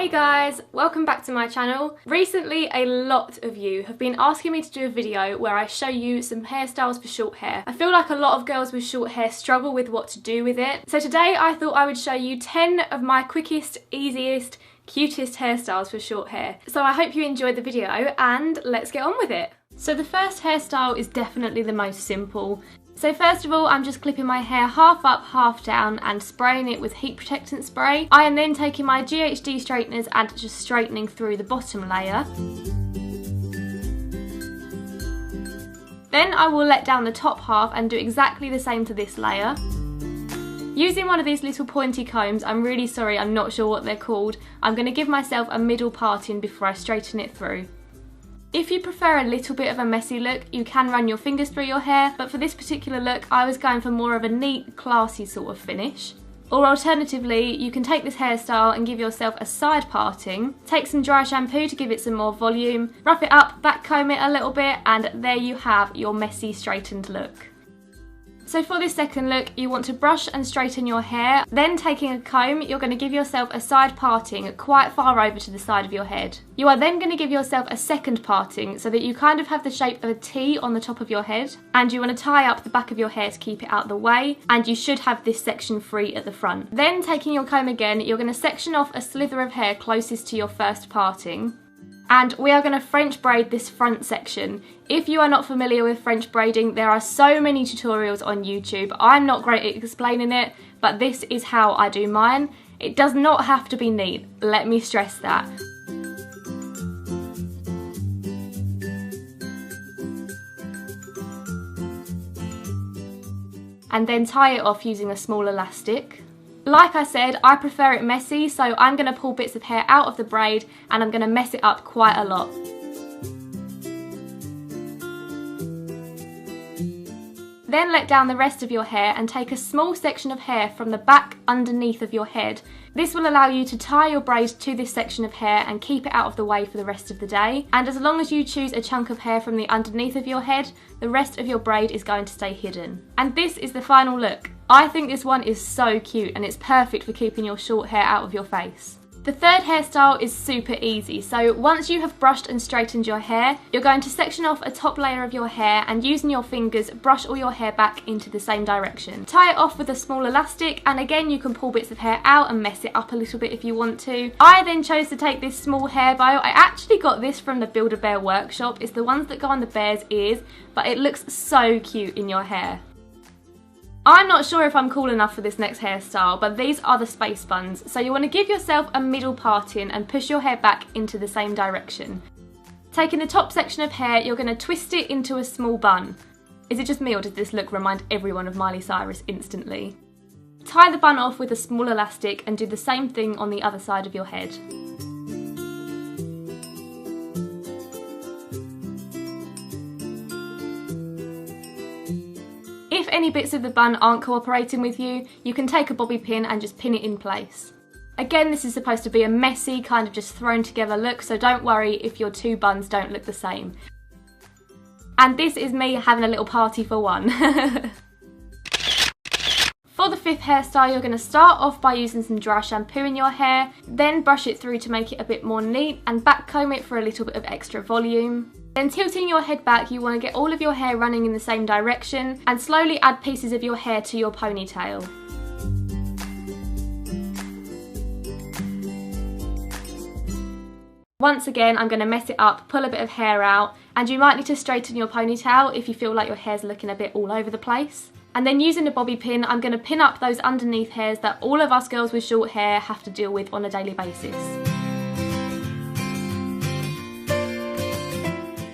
Hey guys, welcome back to my channel. Recently, a lot of you have been asking me to do a video where I show you some hairstyles for short hair. I feel like a lot of girls with short hair struggle with what to do with it. So today I thought I would show you 10 of my quickest, easiest, cutest hairstyles for short hair. So I hope you enjoyed the video and let's get on with it. So the first hairstyle is definitely the most simple. So first of all, I'm just clipping my hair half up, half down and spraying it with heat protectant spray. I am then taking my GHD straighteners and just straightening through the bottom layer. Then I will let down the top half and do exactly the same to this layer. Using one of these little pointy combs, I'm really sorry, I'm not sure what they're called, I'm going to give myself a middle parting before I straighten it through. If you prefer a little bit of a messy look, you can run your fingers through your hair, but for this particular look, I was going for more of a neat, classy sort of finish. Or alternatively, you can take this hairstyle and give yourself a side parting, take some dry shampoo to give it some more volume, rough it up, back comb it a little bit, and there you have your messy, straightened look. So for this second look, you want to brush and straighten your hair, then taking a comb, you're going to give yourself a side parting quite far over to the side of your head. You are then going to give yourself a second parting so that you kind of have the shape of a T on the top of your head, and you want to tie up the back of your hair to keep it out of the way, and you should have this section free at the front. Then taking your comb again, you're going to section off a slither of hair closest to your first parting. And we are going to French braid this front section. If you are not familiar with French braiding, there are so many tutorials on YouTube. I'm not great at explaining it, but this is how I do mine. It does not have to be neat, let me stress that. And then tie it off using a small elastic. Like I said, I prefer it messy, so I'm going to pull bits of hair out of the braid and I'm going to mess it up quite a lot. Then let down the rest of your hair and take a small section of hair from the back underneath of your head. This will allow you to tie your braid to this section of hair and keep it out of the way for the rest of the day. And as long as you choose a chunk of hair from the underneath of your head, the rest of your braid is going to stay hidden. And this is the final look. I think this one is so cute and it's perfect for keeping your short hair out of your face. The third hairstyle is super easy, so once you have brushed and straightened your hair, you're going to section off a top layer of your hair and using your fingers, brush all your hair back into the same direction. Tie it off with a small elastic, and again you can pull bits of hair out and mess it up a little bit if you want to. I then chose to take this small hair bow. I actually got this from the Build-A-Bear workshop. It's the ones that go on the bear's ears, but it looks so cute in your hair. I'm not sure if I'm cool enough for this next hairstyle, but these are the space buns. So you want to give yourself a middle parting and push your hair back into the same direction. Taking the top section of hair, you're going to twist it into a small bun. Is it just me or does this look remind everyone of Miley Cyrus instantly? Tie the bun off with a small elastic and do the same thing on the other side of your head. If any bits of the bun aren't cooperating with you, you can take a bobby pin and just pin it in place. Again, this is supposed to be a messy, kind of just thrown together look, so don't worry if your two buns don't look the same. And this is me having a little party for one. For the fifth hairstyle, you're going to start off by using some dry shampoo in your hair, then brush it through to make it a bit more neat and back comb it for a little bit of extra volume. Then tilting your head back, you want to get all of your hair running in the same direction and slowly add pieces of your hair to your ponytail. Once again, I'm going to mess it up, pull a bit of hair out, and you might need to straighten your ponytail if you feel like your hair's looking a bit all over the place. And then using a bobby pin, I'm going to pin up those underneath hairs that all of us girls with short hair have to deal with on a daily basis.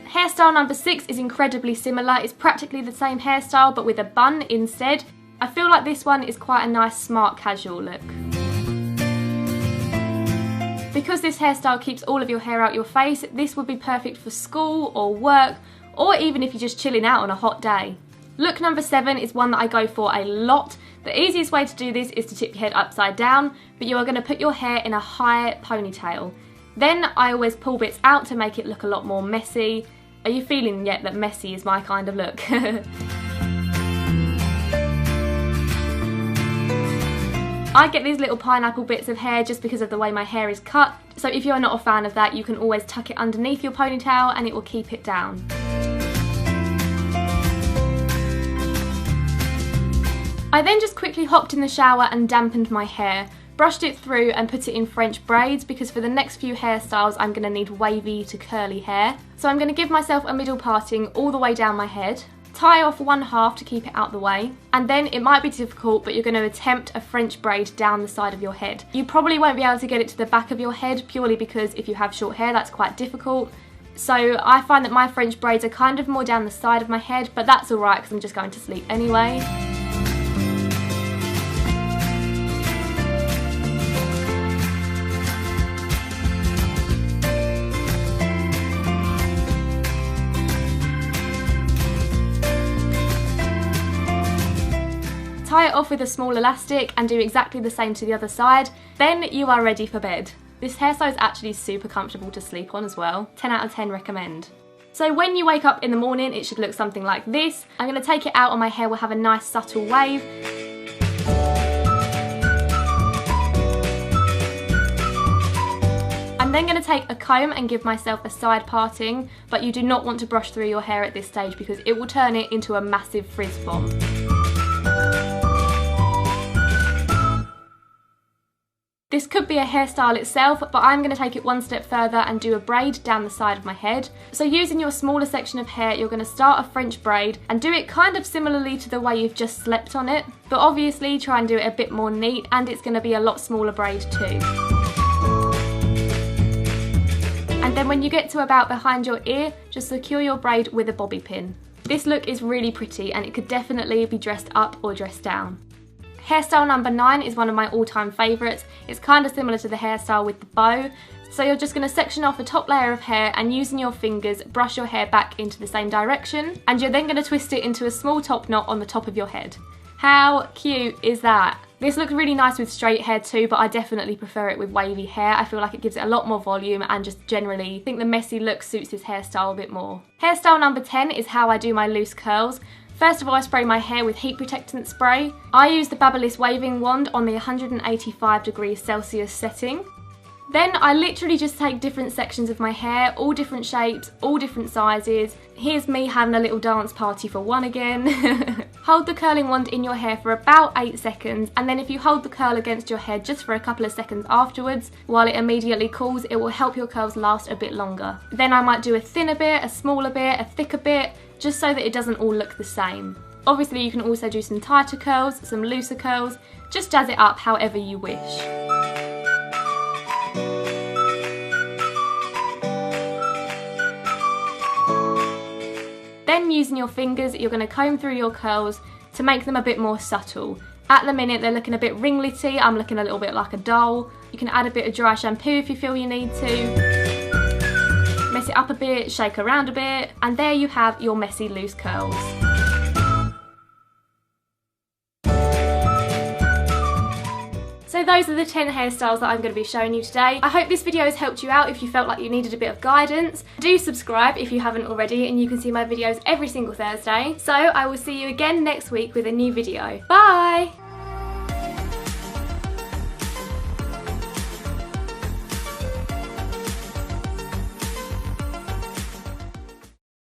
Hairstyle number 6 is incredibly similar. It's practically the same hairstyle but with a bun instead. I feel like this one is quite a nice smart casual look. Because this hairstyle keeps all of your hair out your face, this would be perfect for school or work, or even if you're just chilling out on a hot day. Look number 7 is one that I go for a lot. The easiest way to do this is to tip your head upside down, but you are going to put your hair in a high ponytail. Then I always pull bits out to make it look a lot more messy. Are you feeling yet that messy is my kind of look? I get these little pineapple bits of hair just because of the way my hair is cut, so if you're not a fan of that, you can always tuck it underneath your ponytail and it will keep it down. I then just quickly hopped in the shower and dampened my hair, brushed it through and put it in French braids because for the next few hairstyles I'm going to need wavy to curly hair. So I'm going to give myself a middle parting all the way down my head, tie off one half to keep it out the way, and then it might be difficult but you're going to attempt a French braid down the side of your head. You probably won't be able to get it to the back of your head purely because if you have short hair that's quite difficult. So I find that my French braids are kind of more down the side of my head, but that's alright because I'm just going to sleep anyway. Tie it off with a small elastic and do exactly the same to the other side. Then you are ready for bed. This hairstyle is actually super comfortable to sleep on as well. 10 out of 10 recommend. So when you wake up in the morning, it should look something like this. I'm going to take it out and my hair will have a nice subtle wave. I'm then going to take a comb and give myself a side parting, but you do not want to brush through your hair at this stage because it will turn it into a massive frizz bomb. This could be a hairstyle itself, but I'm going to take it one step further and do a braid down the side of my head. So using your smaller section of hair, you're going to start a French braid and do it kind of similarly to the way you've just slept on it, but obviously try and do it a bit more neat, and it's going to be a lot smaller braid too. And then when you get to about behind your ear, just secure your braid with a bobby pin. This look is really pretty and it could definitely be dressed up or dressed down. Hairstyle number 9 is one of my all-time favourites. It's kind of similar to the hairstyle with the bow. So you're just going to section off a top layer of hair and using your fingers brush your hair back into the same direction, and you're then going to twist it into a small top knot on the top of your head. How cute is that? This looks really nice with straight hair too, but I definitely prefer it with wavy hair. I feel like it gives it a lot more volume and just generally think the messy look suits this hairstyle a bit more. Hairstyle number 10 is how I do my loose curls. First of all, I spray my hair with heat protectant spray. I use the Babyliss waving wand on the 185 degrees Celsius setting. Then I literally just take different sections of my hair, all different shapes, all different sizes. Here's me having a little dance party for one again. Hold the curling wand in your hair for about 8 seconds, and then if you hold the curl against your head just for a couple of seconds afterwards, while it immediately cools, it will help your curls last a bit longer. Then I might do a thinner bit, a smaller bit, a thicker bit, just so that it doesn't all look the same. Obviously you can also do some tighter curls, some looser curls, just jazz it up however you wish. Then using your fingers, you're going to comb through your curls to make them a bit more subtle. At the minute they're looking a bit ringlety, I'm looking a little bit like a doll. You can add a bit of dry shampoo if you feel you need to. Mess it up a bit, shake around a bit, and there you have your messy loose curls. So those are the 10 hairstyles that I'm going to be showing you today. I hope this video has helped you out if you felt like you needed a bit of guidance. Do subscribe if you haven't already, and you can see my videos every single Thursday. So I will see you again next week with a new video. Bye!